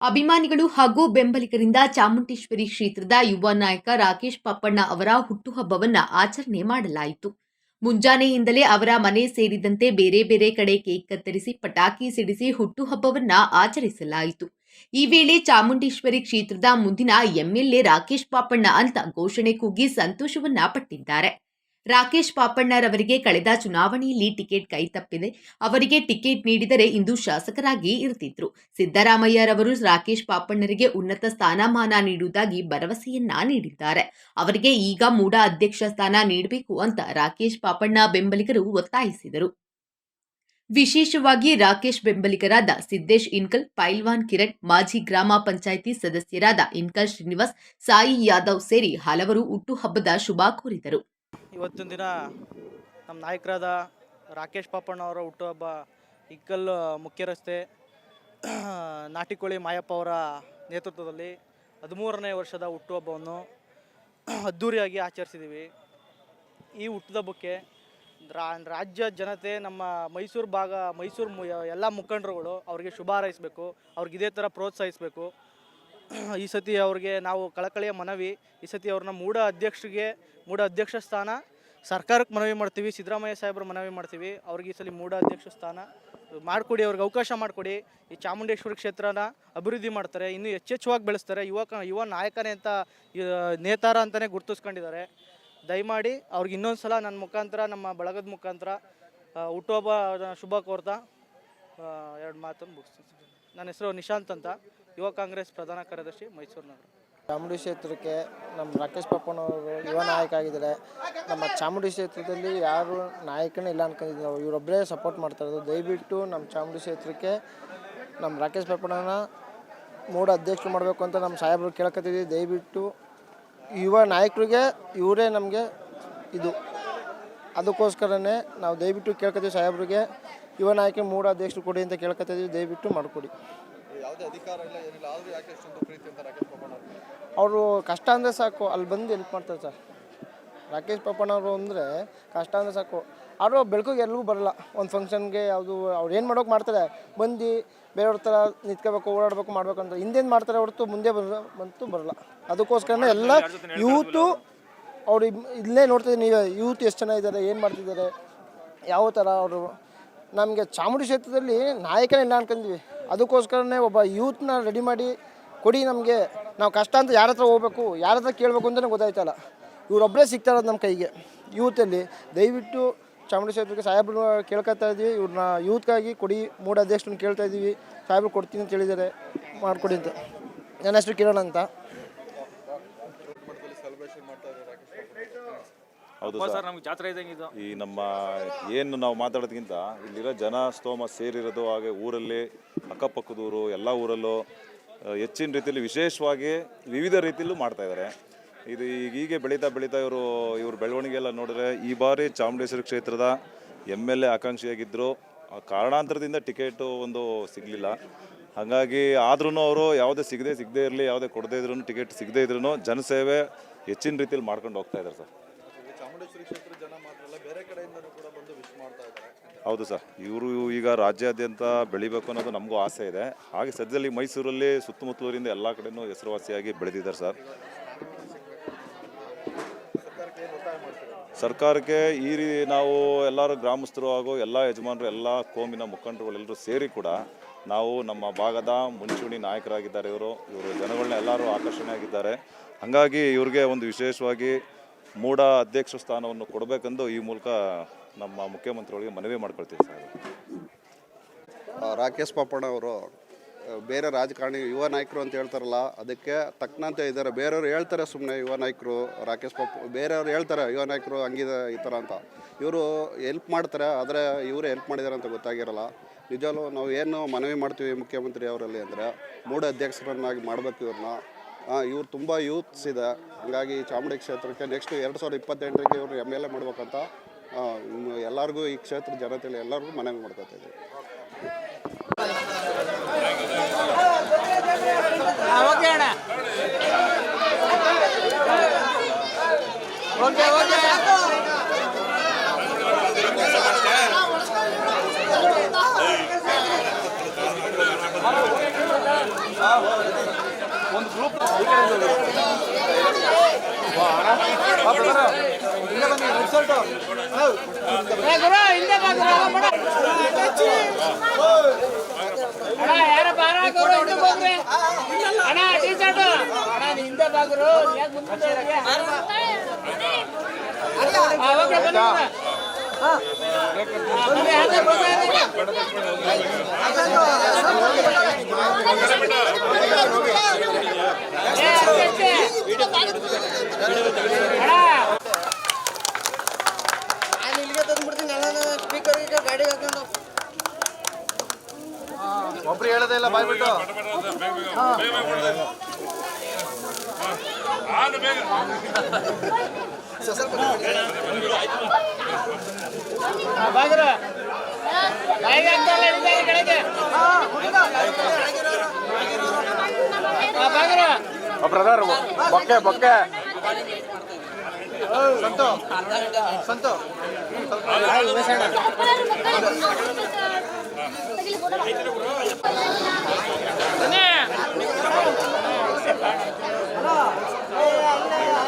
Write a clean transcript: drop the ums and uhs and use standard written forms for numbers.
ಅಭಿಮಾನಿಗಳು ಹಾಗೂ ಬೆಂಬಲಿಗರಿಂದ ಚಾಮುಂಡೇಶ್ವರಿ ಕ್ಷೇತ್ರದ ಯುವ ನಾಯಕ ರಾಕೇಶ್ ಪಾಪಣ್ಣ ಅವರ ಹುಟ್ಟುಹಬ್ಬವನ್ನ ಆಚರಣೆ ಮಾಡಲಾಯಿತು. ಮುಂಜಾನೆಯಿಂದಲೇ ಅವರ ಮನೆ ಸೇರಿದಂತೆ ಬೇರೆ ಬೇರೆ ಕಡೆ ಕೇಕ್ ಕತ್ತರಿಸಿ ಪಟಾಕಿ ಸಿಡಿಸಿ ಹುಟ್ಟುಹಬ್ಬವನ್ನ ಆಚರಿಸಲಾಯಿತು. ಈ ವೇಳೆ ಚಾಮುಂಡೇಶ್ವರಿ ಕ್ಷೇತ್ರದ ಮುಂದಿನ ಎಂಎಲ್ಎ ರಾಕೇಶ್ ಪಾಪಣ್ಣ ಅಂತ ಘೋಷಣೆ ಕೂಗಿ ಸಂತೋಷವನ್ನ ಪಟ್ಟಿದ್ದಾರೆ. ರಾಕೇಶ್ ಪಾಪಣ್ಣರವರಿಗೆ ಕಳೆದ ಚುನಾವಣೆಯಲ್ಲಿ ಟಿಕೆಟ್ ಕೈತಪ್ಪಿದೆ. ಅವರಿಗೆ ಟಿಕೆಟ್ ನೀಡಿದರೆ ಇಂದು ಶಾಸಕರಾಗಿ ಇರ್ತಿದ್ರು. ಸಿದ್ದರಾಮಯ್ಯರವರು ರಾಕೇಶ್ ಪಾಪಣ್ಣರಿಗೆ ಉನ್ನತ ಸ್ಥಾನಮಾನ ನೀಡುವುದಾಗಿ ಭರವಸೆಯನ್ನ ನೀಡಿದ್ದಾರೆ. ಅವರಿಗೆ ಈಗ ಮೂಡ ಅಧ್ಯಕ್ಷ ಸ್ಥಾನ ನೀಡಬೇಕು ಅಂತ ರಾಕೇಶ್ ಪಾಪಣ್ಣ ಬೆಂಬಲಿಗರು ಒತ್ತಾಯಿಸಿದರು. ವಿಶೇಷವಾಗಿ ರಾಕೇಶ್ ಬೆಂಬಲಿಗರಾದ ಸಿದ್ದೇಶ್ ಇನ್ಕಲ್, ಪೈಲ್ವಾನ್ ಕಿರಣ್, ಮಾಜಿ ಗ್ರಾಮ ಪಂಚಾಯಿತಿ ಸದಸ್ಯರಾದ ಇನ್ಕಲ್ ಶ್ರೀನಿವಾಸ್, ಸಾಯಿ ಯಾದವ್ ಸೇರಿ ಹಲವರು ಹುಟ್ಟುಹಬ್ಬದ ಶುಭ ಕೋರಿದರು. ಇವತ್ತಿನ ದಿನ ನಮ್ಮ ನಾಯಕರಾದ ರಾಕೇಶ್ ಪಾಪಣ್ಣ ಅವರ ಹುಟ್ಟುಹಬ್ಬ ಇಕ್ಕಲ್ ಮುಖ್ಯ ರಸ್ತೆ ನಾಟಿಕೋಳಿ ಮಾಯಪ್ಪ ಅವರ ನೇತೃತ್ವದಲ್ಲಿ 13ನೇ ವರ್ಷದ ಹುಟ್ಟುಹಬ್ಬವನ್ನು ಅದ್ಧೂರಿಯಾಗಿ ಆಚರಿಸಿದ್ದೀವಿ. ಈ ಹುಟ್ಟುಹಬ್ಬಕ್ಕೆ ರಾಜ್ಯ ಜನತೆ, ನಮ್ಮ ಮೈಸೂರು ಎಲ್ಲ ಮುಖಂಡರುಗಳು ಅವರಿಗೆ ಶುಭ ಹಾರೈಸಬೇಕು, ಅವ್ರಿಗೆ ಇದೇ ಥರ ಪ್ರೋತ್ಸಾಹಿಸಬೇಕು. ಈ ಸತಿ ಅವ್ರಿಗೆ ನಾವು ಕಳಕಳಿಯ ಮನವಿ, ಈ ಸತಿ ಅವ್ರನ್ನ ಮೂಡ ಅಧ್ಯಕ್ಷ ಸ್ಥಾನ ಸರ್ಕಾರಕ್ಕೆ ಮನವಿ ಮಾಡ್ತೀವಿ, ಸಿದ್ದರಾಮಯ್ಯ ಸಾಹೇಬ್ರು ಮನವಿ ಮಾಡ್ತೀವಿ. ಅವ್ರಿಗೆ ಈ ಸಲ ಮೂಡ ಅಧ್ಯಕ್ಷ ಸ್ಥಾನ ಮಾಡಿಕೊಡಿ, ಅವ್ರಿಗೆ ಅವಕಾಶ ಮಾಡಿಕೊಡಿ. ಈ ಚಾಮುಂಡೇಶ್ವರಿ ಕ್ಷೇತ್ರನ ಅಭಿವೃದ್ಧಿ ಮಾಡ್ತಾರೆ, ಇನ್ನೂ ಹೆಚ್ಚೆಚ್ಚುವಾಗಿ ಬೆಳೆಸ್ತಾರೆ. ಯುವ ನಾಯಕನೇ ಅಂತ, ನೇತಾರ ಅಂತಲೇ ಗುರುತಿಸ್ಕೊಂಡಿದ್ದಾರೆ. ದಯಮಾಡಿ ಅವ್ರಿಗೆ ಇನ್ನೊಂದು ಸಲ ನನ್ನ ಮುಖಾಂತರ, ನಮ್ಮ ಬಳಗದ ಮುಖಾಂತರ ಹುಟ್ಟುಹಬ್ಬ ಶುಭ ಕೋರ್ತಾ ಎರಡು ಮಾತನ್ನು ಮುಗಿಸ್ತೀನಿ. ನನ್ನ ಹೆಸರು ನಿಶಾಂತ್ ಅಂತ, ಯುವ ಕಾಂಗ್ರೆಸ್ ಪ್ರಧಾನ ಕಾರ್ಯದರ್ಶಿ, ಮೈಸೂರು ನಗರ. ಚಾಮುಂಡಿ ಕ್ಷೇತ್ರಕ್ಕೆ ನಮ್ಮ ರಾಕೇಶ್ ಪಾಪಣ್ಣವರು ಯುವ ನಾಯಕ ಆಗಿದ್ದಾರೆ. ನಮ್ಮ ಚಾಮುಂಡಿ ಕ್ಷೇತ್ರದಲ್ಲಿ ಯಾರು ನಾಯಕನೇ ಇಲ್ಲ ಅನ್ಕೊಂಡಿದ್ದೀವಿ ನಾವು, ಇವರೊಬ್ಬರೇ ಸಪೋರ್ಟ್ ಮಾಡ್ತಾ ಇರೋದು. ದಯವಿಟ್ಟು ನಮ್ಮ ಚಾಮುಂಡಿ ಕ್ಷೇತ್ರಕ್ಕೆ ನಮ್ಮ ರಾಕೇಶ್ ಪಾಪಣ್ಣನ ಮೂಡ ಅಧ್ಯಕ್ಷರು ಮಾಡಬೇಕು ಅಂತ ನಮ್ಮ ಸಾಹೇಬರು ಕೇಳ್ಕೊತಿದ್ದೀವಿ. ದಯವಿಟ್ಟು ಯುವ ನಾಯಕರಿಗೆ ಇವರೇ ನಮಗೆ ಇದು, ಅದಕ್ಕೋಸ್ಕರನೇ ನಾವು ದಯವಿಟ್ಟು ಕೇಳ್ಕೊತೀವಿ ಸಾಹೇಬ್ರಿಗೆ, ಯುವ ನಾಯಕ ಮೂಡ ಅಧ್ಯಕ್ಷರು ಕೊಡಿ ಅಂತ ಕೇಳ್ಕೊತಿದ್ದೀವಿ. ದಯವಿಟ್ಟು ಮಾಡಿಕೊಡಿ. ಅವರು ಕಷ್ಟ ಅಂದರೆ ಸಾಕು, ಅಲ್ಲಿ ಬಂದು ಹೆಲ್ಪ್ ಮಾಡ್ತಾರೆ ಸರ್. ರಾಕೇಶ್ ಪಾಪಣ್ಣವರು ಅಂದರೆ ಕಷ್ಟ ಅಂದರೆ ಸಾಕು. ಅವರು ಬೆಳಕಿಗೆ ಎಲ್ಲೂ ಬರಲ್ಲ. ಒಂದು ಫಂಕ್ಷನ್ಗೆ ಯಾವುದು ಅವ್ರು ಏನು ಮಾಡೋಕೆ ಮಾಡ್ತಾರೆ, ಬಂದು ಬೇರೆಯವ್ರ ಥರ ನಿಂತ್ಕೋಬೇಕು, ಓಡಾಡಬೇಕು, ಮಾಡಬೇಕು ಅಂತ ಹಿಂದೇನು ಮಾಡ್ತಾರೆ ಹೊರತು ಮುಂದೆ ಬರಲ್ಲ. ಅದಕ್ಕೋಸ್ಕರನೇ ಎಲ್ಲ ಯೂತು ಅವರು ಇಲ್ಲೇ ನೋಡ್ತಿದ್ದೀವಿ. ನೀವು ಯೂತ್ ಎಷ್ಟು ಚೆನ್ನಾಗಿದ್ದಾರೆ, ಏನು ಮಾಡ್ತಿದ್ದಾರೆ, ಯಾವ ಥರ ಅವರು. ನಮಗೆ ಚಾಮುಂಡಿ ಕ್ಷೇತ್ರದಲ್ಲಿ ನಾಯಕನೇ ಇಲ್ಲ ಅನ್ಕೊಂಡಿದ್ವಿ. ಅದಕ್ಕೋಸ್ಕರನೇ ಒಬ್ಬ ಯೂತ್ನ ರೆಡಿ ಮಾಡಿ ಕೊಡಿ ನಮಗೆ. ನಾವು ಕಷ್ಟ ಅಂತ ಯಾರ ಹತ್ರ ಹೋಗ್ಬೇಕು, ಯಾರ ಹತ್ರ ಕೇಳಬೇಕು ಅಂತಲೇ ಗೊತ್ತಾಯ್ತಲ್ಲ. ಇವರೊಬ್ಬರೇ ಸಿಗ್ತಾ ಇರೋದು ನಮ್ಮ ಕೈಗೆ ಯೂತಲ್ಲಿ. ದಯವಿಟ್ಟು ಚಾಮುಂಡಿ ಕ್ಷೇತ್ರಕ್ಕೆ ಸಾಹೇಬ್ರು ಕೇಳ್ಕೊತಾ ಇದ್ದೀವಿ, ಇವ್ರನ್ನ ಯೂತ್ಗಾಗಿ ಕೊಡಿ, ಮೂಡ ಅಧ್ಯಕ್ಷರನ್ನ ಕೇಳ್ತಾ ಇದ್ದೀವಿ. ಸಾಹೇಬ್ರು ಕೊಡ್ತೀನಿ ಅಂತ ಹೇಳಿದ್ದಾರೆ, ಮಾಡಿಕೊಡಿ ಅಂತ. ನನ್ನ ಹೆಸರು ಕಿರಣ್ ಅಂತ. ಹೌದು ಸರ್, ನಮ್ಗೆ ಜಾತ್ರೆ ಇದ್ದಂಗೆ ಈ ನಮ್ಮ ಏನು ನಾವು ಮಾತಾಡೋದಕ್ಕಿಂತ ಇಲ್ಲಿರೋ ಜನ ಸ್ತೋಮ ಸೇರಿರೋದು, ಹಾಗೆ ಊರಲ್ಲಿ ಅಕ್ಕಪಕ್ಕದೂರು ಎಲ್ಲ ಊರಲ್ಲೂ ಹೆಚ್ಚಿನ ರೀತಿಯಲ್ಲಿ ವಿಶೇಷವಾಗಿ ವಿವಿಧ ರೀತಿಯಲ್ಲೂ ಮಾಡ್ತಾಯಿದ್ದಾರೆ. ಇದು ಹೀಗೆ ಬೆಳೀತಾ ಇವ್ರ ಬೆಳವಣಿಗೆ ಎಲ್ಲ ನೋಡಿದ್ರೆ ಈ ಬಾರಿ ಚಾಮುಂಡೇಶ್ವರಿ ಕ್ಷೇತ್ರದ MLA ಆಕಾಂಕ್ಷಿಯಾಗಿದ್ದರು. ಕಾರಣಾಂತರದಿಂದ ಟಿಕೆಟು ಒಂದು ಸಿಗಲಿಲ್ಲ. ಹಾಗಾಗಿ ಆದ್ರೂ ಅವರು ಯಾವುದೇ ಸಿಗದೇ ಇರಲಿ, ಯಾವುದೇ ಕೊಡದೇ ಇದ್ರೂ, ಟಿಕೆಟ್ ಸಿಗದೇ ಇದ್ರೂ ಜನಸೇವೆ ಹೆಚ್ಚಿನ ರೀತಿಯಲ್ಲಿ ಮಾಡ್ಕೊಂಡು ಹೋಗ್ತಾ ಇದ್ದಾರೆ ಸರ್. ಚಾಮುಂಡೇಶ್ವರಿ ಕ್ಷೇತ್ರ ಜನ ಮಾತ್ರ ಅಲ್ಲ, ಬೇರೆ ಕಡೆಯಿಂದನೂ ಕೂಡ ಬಂದು ವಿಶ್ ಮಾಡ್ತಾ ಇದ್ದಾರೆ. ಹೌದು ಸರ್, ಇವರು ಈಗ ರಾಜ್ಯಾದ್ಯಂತ ಬೆಳಿಬೇಕು ಅನ್ನೋದು ನಮಗೂ ಆಸೆ ಇದೆ. ಹಾಗೆ ಸದ್ಯದಲ್ಲಿ ಮೈಸೂರಲ್ಲಿ ಸುತ್ತಮುತ್ತಲೂರಿಂದ ಎಲ್ಲ ಕಡೆಯೂ ಹೆಸರುವಾಸಿಯಾಗಿ ಬೆಳೆದಿದ್ದಾರೆ ಸರ್. ಸರ್ಕಾರಕ್ಕೆ ನಾವು ಎಲ್ಲರೂ ಗ್ರಾಮಸ್ಥರು ಹಾಗೂ ಎಲ್ಲ ಯಜಮಾನರು, ಎಲ್ಲ ಕೋಮಿನ ಮುಖಂಡರುಗಳೆಲ್ಲರೂ ಸೇರಿ ಕೂಡ ನಾವು ನಮ್ಮ ಭಾಗದ ಮುಂಚೂಣಿ ನಾಯಕರಾಗಿದ್ದಾರೆ. ಇವರು ಜನಗಳನ್ನ ಎಲ್ಲರೂ ಆಕರ್ಷಣೆ ಆಗಿದ್ದಾರೆ. ಹಾಗಾಗಿ ಇವ್ರಿಗೆ ಒಂದು ವಿಶೇಷವಾಗಿ ಮೂಡ ಅಧ್ಯಕ್ಷ ಸ್ಥಾನವನ್ನು ಕೊಡಬೇಕೆಂದು ಈ ಮೂಲಕ ನಮ್ಮ ಮುಖ್ಯಮಂತ್ರಿಗಳಿಗೆ ಮನವಿ ಮಾಡ್ಕೊಳ್ತೀವಿ ಸರ್. ರಾಕೇಶ್ ಪಾಪಣ್ಣ ಅವರು ಬೇರೆ ರಾಜಕಾರಣಿ ಯುವ ನಾಯಕರು ಅಂತ ಹೇಳ್ತಾರಲ್ಲ, ಅದಕ್ಕೆ ತಕ್ಕನಂತೆ ಇದ್ದಾರೆ. ಬೇರೆಯವ್ರು ಹೇಳ್ತಾರೆ ಸುಮ್ಮನೆ ಯುವ ನಾಯಕರು ರಾಕೇಶ್ ಬೇರೆಯವ್ರು ಹೇಳ್ತಾರೆ ಯುವ ನಾಯಕರು ಹಂಗಿದೆ ಈ ಥರ ಅಂತ. ಇವರು ಹೆಲ್ಪ್ ಮಾಡ್ತಾರೆ, ಆದರೆ ಇವರು ಹೆಲ್ಪ್ ಮಾಡಿದ್ದಾರೆ ಅಂತ ಗೊತ್ತಾಗಿರಲ್ಲ. ನಿಜವೂ ನಾವು ಏನು ಮನವಿ ಮಾಡ್ತೀವಿ ಮುಖ್ಯಮಂತ್ರಿ ಅವರಲ್ಲಿ ಅಂದರೆ, ಮೂಡ ಅಧ್ಯಕ್ಷರನ್ನಾಗಿ ಮಾಡಬೇಕು ಇವ್ರನ್ನ. ಇವ್ರು ತುಂಬ ಯೂತ್ಸ್ ಇದೆ. ಹಾಗಾಗಿ ಚಾಮುಂಡಿ ಕ್ಷೇತ್ರಕ್ಕೆ ನೆಕ್ಸ್ಟ್ 2028ಕ್ಕೆ ಇವರು MLA ಮಾಡ್ಬೇಕಂತ ಎಲ್ಲರಿಗೂ, ಈ ಕ್ಷೇತ್ರ ಜನತೆಯಲ್ಲಿ ಎಲ್ಲರಿಗೂ ಮನವಿ ಮಾಡ್ಕೊತಾ ಇದ್ದೀವಿ. ಓಕೆ ಒಬ್ರು ಹೇಳೋದೇ ಇಲ್ಲ ಬಾಯ್ಬಿಟ್ಟು. ಬ್ರದರ್ ಬೊಕ್ಕೆ ಬೊಕ್ಕೆ ಸಂತು ಸಂತು